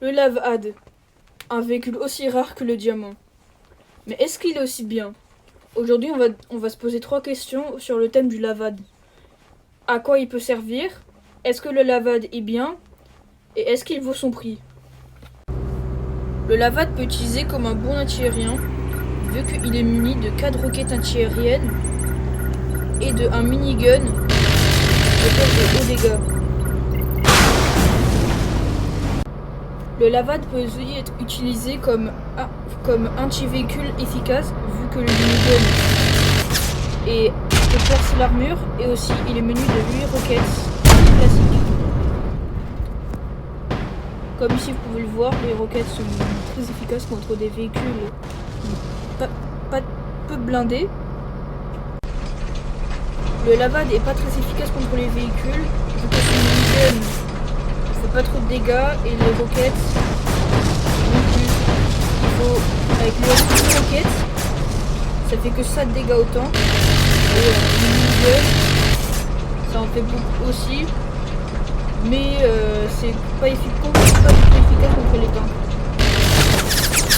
Le Lavad, un véhicule aussi rare que le diamant. Mais est-ce qu'il est aussi bien? Aujourd'hui, on va se poser 3 questions sur le thème du Lavad. À quoi il peut servir? Est-ce que le Lavad est bien? Et est-ce qu'il vaut son prix? Le Lavad peut être utilisé comme un bon antiaérien, vu qu'il est muni de 4 roquettes antiaériennes et de un minigun de haut dégâts. Le Lavad peut aussi être utilisé comme anti-véhicule efficace, vu que le minigun peut percer l'armure, et aussi il est muni de 8 roquettes classiques. Comme ici vous pouvez le voir, les roquettes sont très efficaces contre des véhicules peu blindés. Le Lavad est pas très efficace contre les véhicules, vu que son minigun ne fait pas trop de dégâts, et les roquettes non plus. Il faut, avec les roquettes, ça fait que ça de dégâts autant. Et le minigun, ça en fait beaucoup aussi. Mais c'est pas efficace contre les tanks.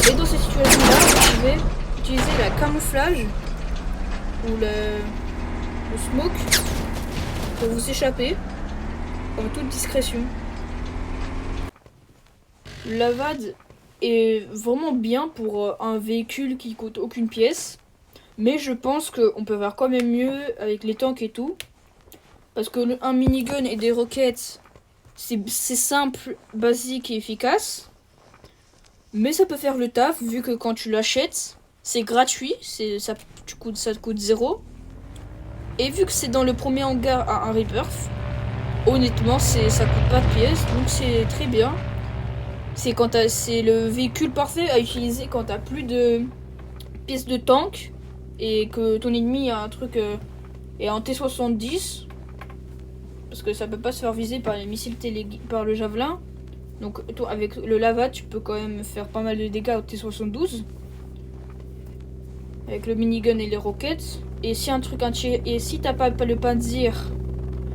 Et dans ces situations-là, vous pouvez utiliser la camouflage ou le smoke pour vous échapper en toute discrétion. Le Lavad est vraiment bien pour un véhicule qui coûte aucune pièce, mais je pense qu'on peut faire quand même mieux avec les tanks et tout, parce que un minigun et des roquettes, c'est simple, basique et efficace, mais ça peut faire le taf, vu que quand tu l'achètes, c'est gratuit, ça te coûte 0. Et vu que c'est dans le premier hangar à un Rebirth, honnêtement, ça coûte pas de pièces, donc c'est très bien. C'est le véhicule parfait à utiliser quand t'as plus de pièces de tank et que ton ennemi a un truc est en T-70. Parce que ça peut pas se faire viser par les missiles par le javelin. Donc toi, avec le Lavad, tu peux quand même faire pas mal de dégâts au T-72. Avec le minigun et les roquettes. Et si t'as pas le Panzer,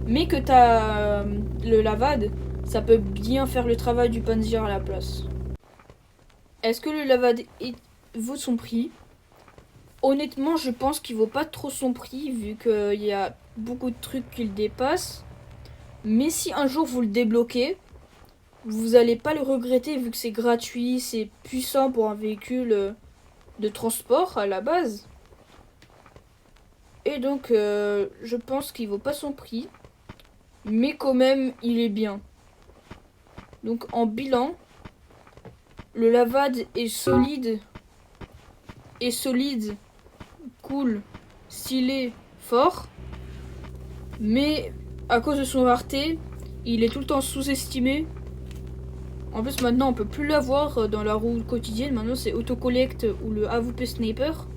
mais que t'as le Lavad, ça peut bien faire le travail du Panzer à la place. Est-ce que le Lavad vaut son prix? Honnêtement, je pense qu'il vaut pas trop son prix, vu qu'il y a beaucoup de trucs qui le dépassent. Mais si un jour vous le débloquez, vous allez pas le regretter, vu que c'est gratuit, c'est puissant pour un véhicule de transport à la base. Et donc je pense qu'il vaut pas son prix, mais quand même il est bien. Donc en bilan, le Lavad est solide, cool, stylé, fort, mais à cause de son rareté, il est tout le temps sous-estimé. En plus maintenant on peut plus l'avoir dans la roue quotidienne, maintenant c'est autocollect ou le AWP sniper.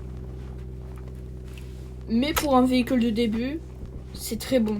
Mais pour un véhicule de début, c'est très bon.